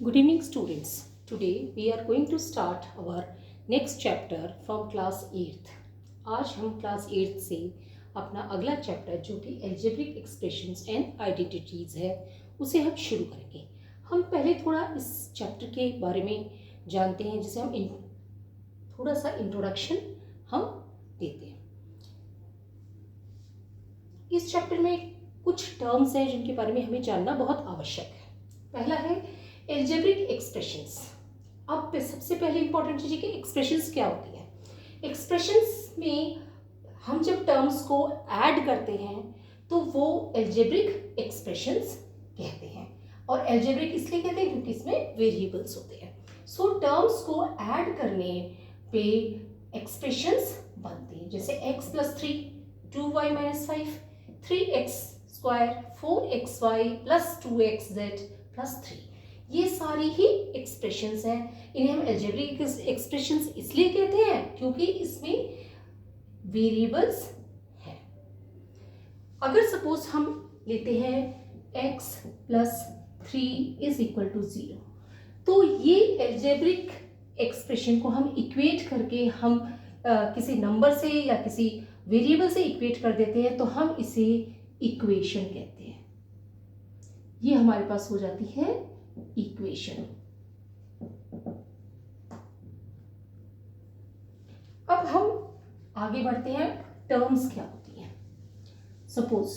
Good evening, students. Today we are going to start our next chapter from class 8th. आज हम class 8th से अपना अगला chapter जो कि एल्जेब्रिक एक्सप्रेशंस एंड आइडेंटिटीज है उसे हम शुरू करेंगे। हम पहले थोड़ा इस चैप्टर के बारे में जानते हैं, जिसे हम थोड़ा सा इंट्रोडक्शन हम देते हैं। इस चैप्टर में कुछ टर्म्स हैं जिनके बारे में हमें जानना बहुत आवश्यक है। पहला है एल्जेब्रिक एक्सप्रेशंस। अब सबसे पहले इंपॉर्टेंट चीज़ है कि एक्सप्रेशंस क्या होती है। एक्सप्रेशंस में हम जब टर्म्स को ऐड करते हैं तो वो एल्जेब्रिक एक्सप्रेशंस कहते हैं। और एल्जेब्रिक इसलिए कहते हैं क्योंकि इसमें वेरिएबल्स होते हैं। सो टर्म्स को ऐड करने पे एक्सप्रेशंस बनते हैं, जैसे x + 3 2y - 5 3x² 4xy + 2xz + 3। ये सारी ही एक्सप्रेशंस हैं। इन्हें हम एल्जेब्रिक एक्सप्रेशंस इसलिए कहते हैं क्योंकि इसमें वेरिएबल्स हैं। अगर सपोज हम लेते हैं x + 3 = 0, तो ये एल्जेब्रिक एक्सप्रेशन को हम इक्वेट करके हम किसी नंबर से या किसी वेरिएबल से इक्वेट कर देते हैं, तो हम इसे इक्वेशन कहते हैं। ये हमारे पास हो जाती है इक्वेशन। अब हम आगे बढ़ते हैं, टर्म्स क्या होती हैं। सपोज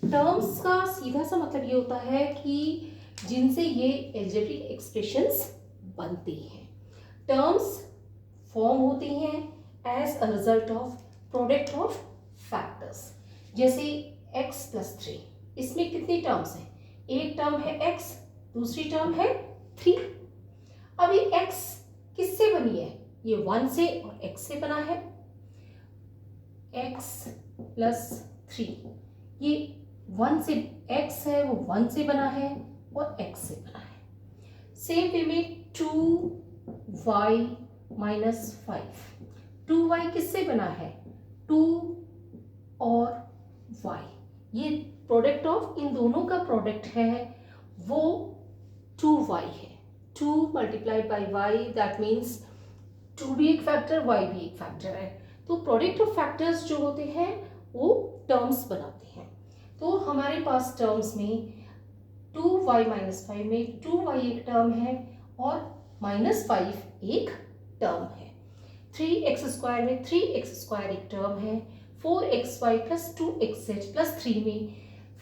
टर्म्स का सीधा सा मतलब ये होता है कि जिनसे ये एल्जेब्रिक एक्सप्रेशंस बनती हैं। टर्म्स फॉर्म होती हैं as a result of product of factors. जैसे x + 3, इसमें कितनी टर्म्स हैं? एक टर्म है x, दूसरी टर्म है 3। अब ये x किससे बनी है? ये 1 से और x से बना है। x + 3, ये 1 से x है, वो 1 से बना है और x से बना है। सेम वे में 2y - 5, 2y किससे बना है? 2 और y, ये प्रोडक्ट ऑफ इन दोनों का प्रोडक्ट है, वो 2y है। 2 × y, दैट मीन्स 2 भी एक फैक्टर, y भी एक फैक्टर है। तो प्रोडक्ट ऑफ फैक्टर्स जो होते हैं वो टर्म्स बनाते हैं। तो हमारे पास टर्म्स में 2y - 5 में 2y एक टर्म है और -5 एक टर्म है। 3x² में 3x² एक टर्म है। 4xy + 2xz + 3 में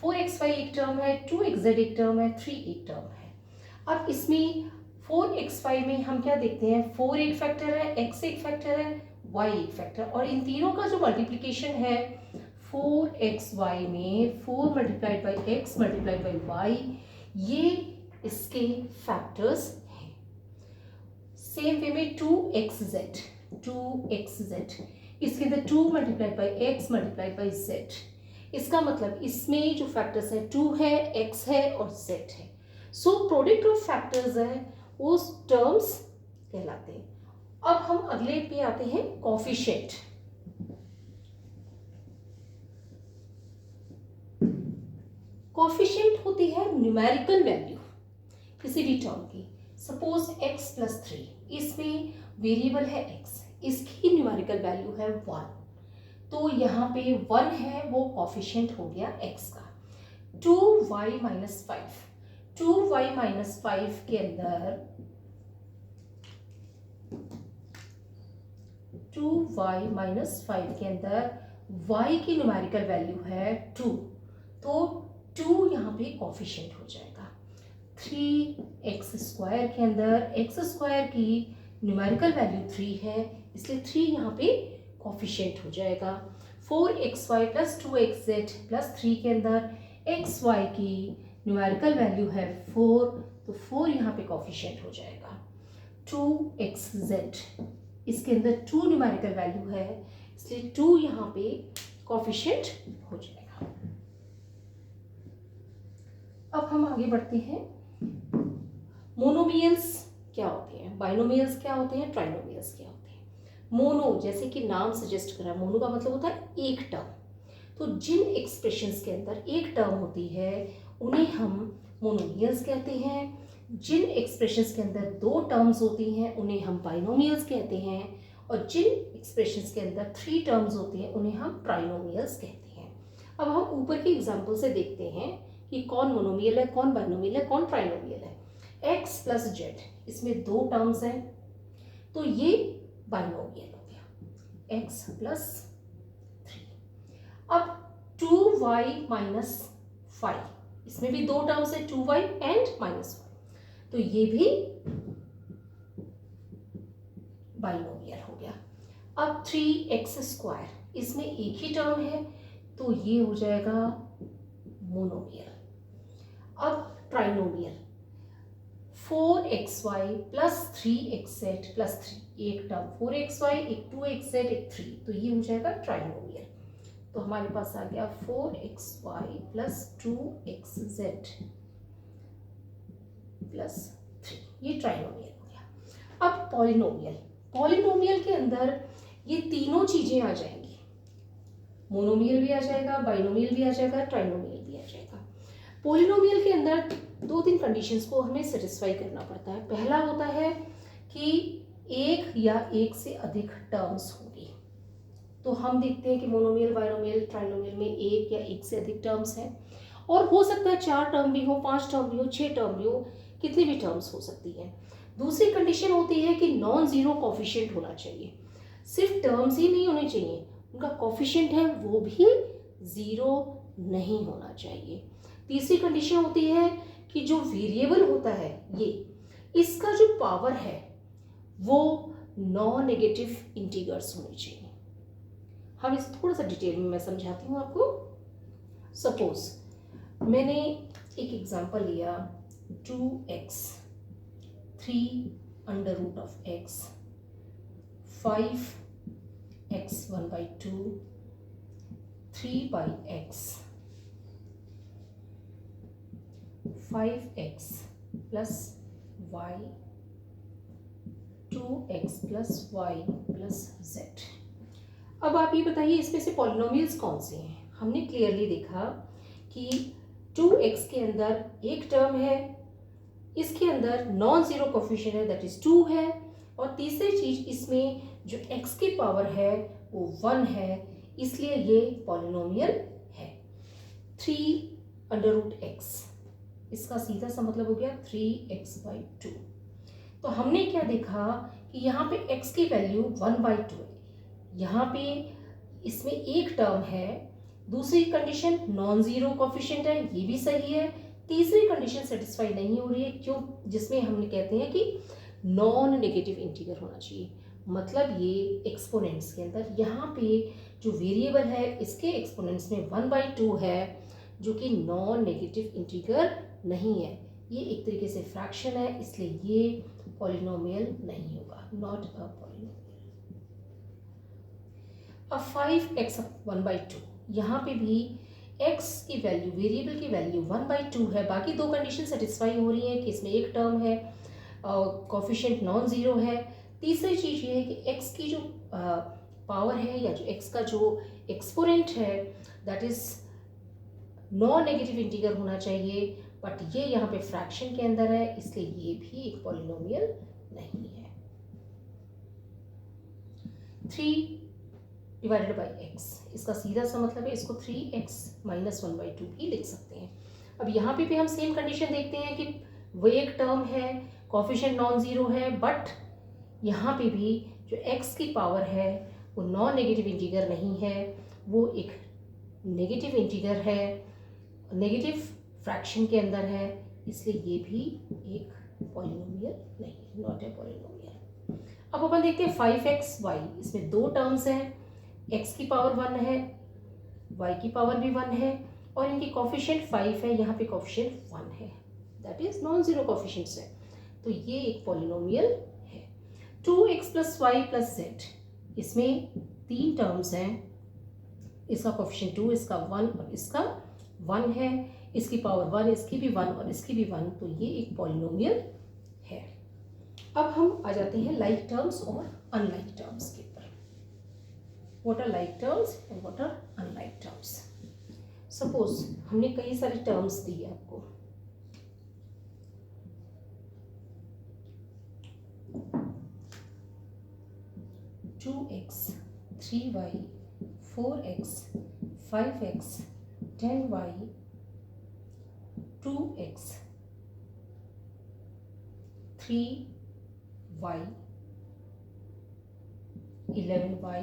4xy एक टर्म है, 2xz एक टर्म है, 3 एक टर्म है। अब इसमें 4xy में हम क्या देखते हैं? 4 एक फैक्टर है, x एक फैक्टर है, y एक फैक्टर, और इन तीनों का जो मल्टीप्लिकेशन है 4xy में 4 × x × y, ये इसके फैक्टर्स हैं। सेम वे में 2xz, इसके अंदर 2 × x × z। इसका मतलब इसमें जो फैक्टर्स हैं 2 है, x है और z है। सो प्रोडक्ट ऑफ फैक्टर्स है वो टर्म्स कहलाते हैं। अब हम अगले पे आते हैं, कोफिशिएंट। कोफिशिएंट होती है न्यूमेरिकल वैल्यू किसी भी टर्म की। सपोज x + 3, इसमें वेरिएबल है x, इसकी न्यूमेरिकल वैल्यू है 1, तो यहाँ पे 1 है, वो कोफिशिएंट हो गया x का। 2y - 5, 2y - 5 के अंदर 2y - 5 के अंदर y की न्यूमेरिकल वैल्यू है 2, तो 2 यहाँ पे कोफिशिएंट हो जाएगा। 3x² के अंदर x² की न्यूमेरिकल वैल्यू 3 है, इसलिए 3 यहाँ पे कोफिशिएंट हो जाएगा। 4xy + 2xz + 3 के अंदर xy की न्यूमेरिकल वैल्यू है 4, तो 4 यहाँ पे कोफिशिएंट हो जाएगा। 2xz, इसके अंदर 2 न्यूमेरिकल वैल्यू है, इसलिए 2 यहाँ पे कोफिशिएंट हो जाएगा। अब हम आगे बढ़ते हैं, मोनोमियल्स क्या होते हैं, बाइनोमियल्स क्या होते हैं, ट्राइनोमियल्स क्या होते हैं। मोनो, जैसे कि नाम सजेस्ट कर रहा है, मोनो का मतलब होता है एक टर्म। तो जिन एक्सप्रेशंस के अंदर एक टर्म होती है उन्हें हम मोनोमियल्स कहते हैं। जिन एक्सप्रेशंस के अंदर दो टर्म्स होती हैं उन्हें हम बाइनोमियल्स कहते हैं, और जिन एक्सप्रेशंस के अंदर 3 टर्म्स होती हैं उन्हें हम ट्राइनोमियल्स कहते हैं। अब हम ऊपर की एग्जांपल से देखते हैं कि कौन मोनोमियल है, कौन बाइनोमियल है, कौन ट्राइनोमियल है। x प्लस जेड, इसमें दो टर्म्स हैं तो ये बाइनोमियल हो गया, x प्लस 3। अब 2y माइनस 5, इसमें भी दो टर्म्स है, 2y एंड माइनस 5, तो ये भी बाइनोमियल हो गया। अब 3x स्क्वायर, इसमें एक ही टर्म है तो ये हो जाएगा मोनोमियल। अब trinomial, 4xy plus 3xz plus 3, एक टर्म 4xy, एक 2xz, एक 3, तो ये हो जाएगा ट्राइनोमियल। तो हमारे पास आ गया 4xy प्लस 2xz प्लस 3, ये ट्राइनोमियल हो गया। अब पॉलिनोमियल, पॉलिनोमियल के अंदर ये तीनों चीजें आ जाएंगी, मोनोमियल भी आ जाएगा, बाइनोमियल भी आ जाएगा, ट्राइनोमियल भी आ जाएगा। पॉलिनोमियल के अंदर 2-3 कंडीशंस को हमें सेटिस्फाई करना पड़ता है। पहला होता है कि एक या एक से अधिक टर्म्स होंगी, तो हम देखते हैं कि मोनोमियल, बाइनोमियल, ट्राइनोमियल में एक या एक से अधिक टर्म्स हैं, और हो सकता है 4 टर्म भी हो, 5 टर्म भी हो, 6 टर्म भी हो, कितनी भी टर्म्स हो सकती हैं। दूसरी कंडीशन होती है कि नॉन जीरो कोफिशिएंट होना चाहिए, सिर्फ टर्म्स ही नहीं होने चाहिए, उनका कोफिशिएंट है वो भी जीरो नहीं होना चाहिए। तीसरी कंडीशन होती है कि जो वेरिएबल होता है ये, इसका जो पावर है वो नॉन नेगेटिव इंटीजर्स होने चाहिए। हम इस थोड़ा सा डिटेल में मैं समझाती हूँ आपको। सपोज मैंने एक एग्जांपल लिया, 2x, 3 under root of x, 5x 1/2, 3/x, 5x plus y, 2x plus y plus z। अब आप ये बताइए इसमें से पॉलिनोमियल्स कौन से हैं। हमने क्लियरली देखा कि 2x के अंदर एक टर्म है, इसके अंदर नॉन जीरो कोफिशिएंट है दैट इज 2 है, और तीसरी चीज इसमें जो x की पावर है वो 1 है, इसलिए ये पॉलिनोमियल है। 3 अंडर रूट x, इसका सीधा सा मतलब हो गया 3x/2। तो हमने क्या देखा कि यहाँ पे x की वैल्यू 1/2 है, यहाँ पे इसमें एक टर्म है, दूसरी कंडीशन नॉन जीरो कोफिशिएंट है, ये भी सही है, तीसरी कंडीशन सेटिस्फाई नहीं हो रही है, क्यों, जिसमें हम कहते हैं कि नॉन नेगेटिव इंटीजर होना चाहिए। मतलब ये एक्सपोनेंट्स के अंदर यहाँ पे जो वेरिएबल है इसके एक्सपोनेंट्स में 1/2 है, जो कि नॉन नेगेटिव इंटीजर नहीं है, ये एक तरीके से फ्रैक्शन है, इसलिए ये पॉलिनोमियल नहीं होगा, नॉट अ पॉलिनोमियल। अब 5x 1/2, यहाँ पे भी x की वैल्यू, वेरिएबल की वैल्यू 1/2 है, बाकी दो कंडीशन सेटिस्फाई हो रही हैं कि इसमें एक टर्म है, कोफिशिएंट नॉन जीरो है। तीसरी चीज़ ये है कि x की जो पावर है या जो x का जो एक्सपोनेंट है that is non negative integer होना चाहिए, बट ये यहाँ पे फ्रैक्शन के अंदर है, इसलिए ये भी एक पॉलिनोमियल नहीं है। 3 डिवाइडेड बाई x, इसका सीधा सा मतलब है इसको 3x माइनस 1/2 भी लिख सकते हैं। अब यहाँ पे भी हम सेम कंडीशन देखते हैं कि वो एक टर्म है, कोफिशिएंट नॉन जीरो है, बट यहाँ पे भी जो x की पावर है वो नॉन नेगेटिव इंटीजर नहीं है, वो एक नेगेटिव इंटीजर है, नेगेटिव फ्रैक्शन के अंदर है, इसलिए ये भी एक पॉलिनोमियल नहीं, नॉट ए पॉलिनोमियल। अब अपन देखते हैं 5xy, इसमें दो टर्म्स हैं, x की पावर 1 है, y की पावर भी 1 है, और इनकी कोफिशिएंट 5 है, यहाँ पे कोफिशिएंट 1 है, that is non zero coefficients है, तो ये एक पॉलिनोमियल है। 2x plus Y plus Z, इसमें 3 टर्म्स हैं, इसका कोफिशिएंट 2, इसका 1 और इसका 1 है, इसकी पावर 1, इसकी भी 1 और इसकी भी 1, तो ये एक पॉलिनोमियल है। अब हम आ जाते हैं लाइक टर्म्स और अनलाइक टर्म्स के ऊपर। What are like terms and what are unlike terms. Suppose हमने कई सारे टर्म्स दिए आपको, 2x 3y 4x 5x 10y 2x 3y 11y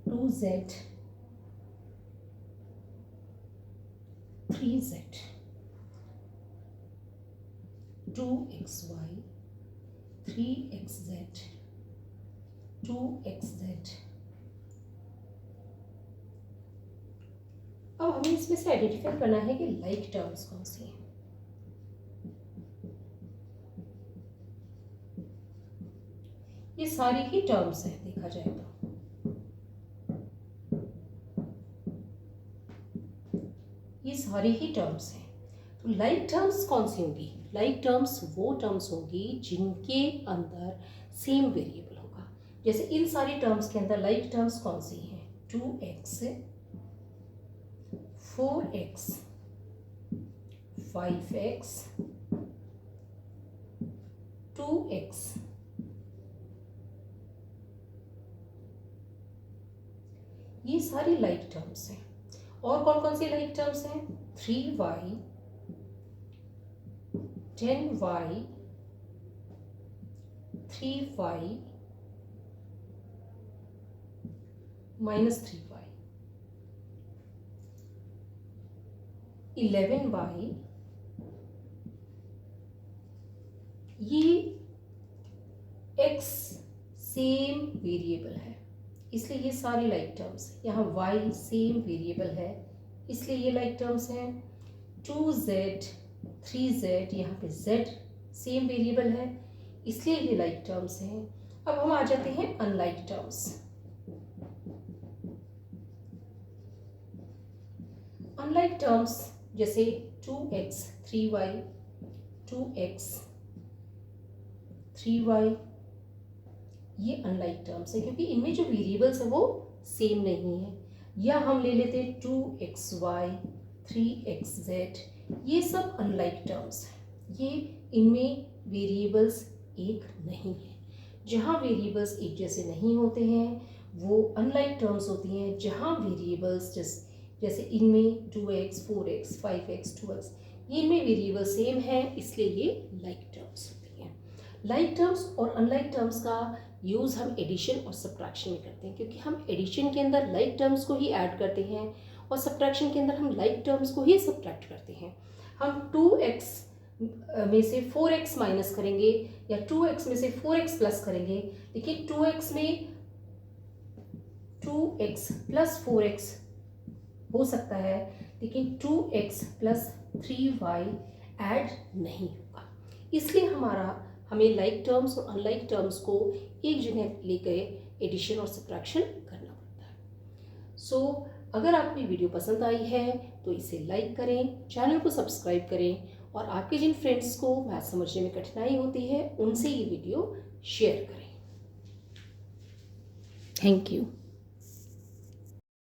2z 3z 2xy 3xz 2xz। अब हमें इसमें से आइडेंटिफाई करना है कि लाइक टर्म्स कौन सी हैं। ये सारी ही टर्म्स हैं देखा जाए तो। ये सारी ही टर्म्स हैं। तो लाइक टर्म्स कौन सी होंगी? लाइक टर्म्स वो टर्म्स होंगी जिनके अंदर सेम वेरिएबल होगा। जैसे इन सारी टर्म्स के अंदर लाइक टर्म्स कौन सी हैं? 2x 4x 5x 2x ये सारी लाइक टर्म्स हैं। और कौन कौन सी लाइक टर्म्स हैं? 3y 10y 3y -3y 11y। ये x सेम वेरिएबल है इसलिए ये सारी लाइक टर्म्स। यहाँ y सेम वेरिएबल है इसलिए ये लाइक टर्म्स हैं। 2z 3z यहाँ पे z सेम वेरिएबल है इसलिए ये लाइक टर्म्स हैं। अब हम आ जाते हैं अनलाइक टर्म्स। अनलाइक टर्म्स जैसे 2x 3y 2x 3y ये अनलाइक टर्म्स है क्योंकि इनमें जो वेरिएबल्स है वो सेम नहीं है। या हम ले लेते 2xy 3xz ये सब अनलाइक टर्म्स हैं। ये इनमें वेरिएबल्स एक नहीं है। जहाँ वेरिएबल्स एक जैसे नहीं होते हैं वो अनलाइक टर्म्स होती हैं। जहाँ वेरिएबल्स जैसे इनमें 2x 4x 5x 2x ये इनमें वेरिएबल सेम है इसलिए ये लाइक टर्म्स होती हैं। लाइक टर्म्स और अनलाइक टर्म्स का यूज़ हम एडिशन और सब्ट्रैक्शन में करते हैं क्योंकि हम एडिशन के अंदर लाइक टर्म्स को ही ऐड करते हैं और सब्ट्रैक्शन के अंदर हम लाइक टर्म्स को ही सब्ट्रैक्ट करते हैं। हम 2x में से 4x माइनस करेंगे या 2x में से 4x प्लस करेंगे लेकिन 2x में 2x प्लस 4x हो सकता है लेकिन 2x प्लस 3y ऐड नहीं होगा। इसलिए हमें लाइक टर्म्स और अनलाइक टर्म्स को एक जगह लेकर एडिशन और सब्ट्रैक्शन करना पड़ता है। सो अगर आपको ये वीडियो पसंद आई है तो इसे लाइक करें, चैनल को सब्सक्राइब करें और आपके जिन फ्रेंड्स को मैथ समझने में कठिनाई होती है उनसे ये वीडियो शेयर करें। Thank you.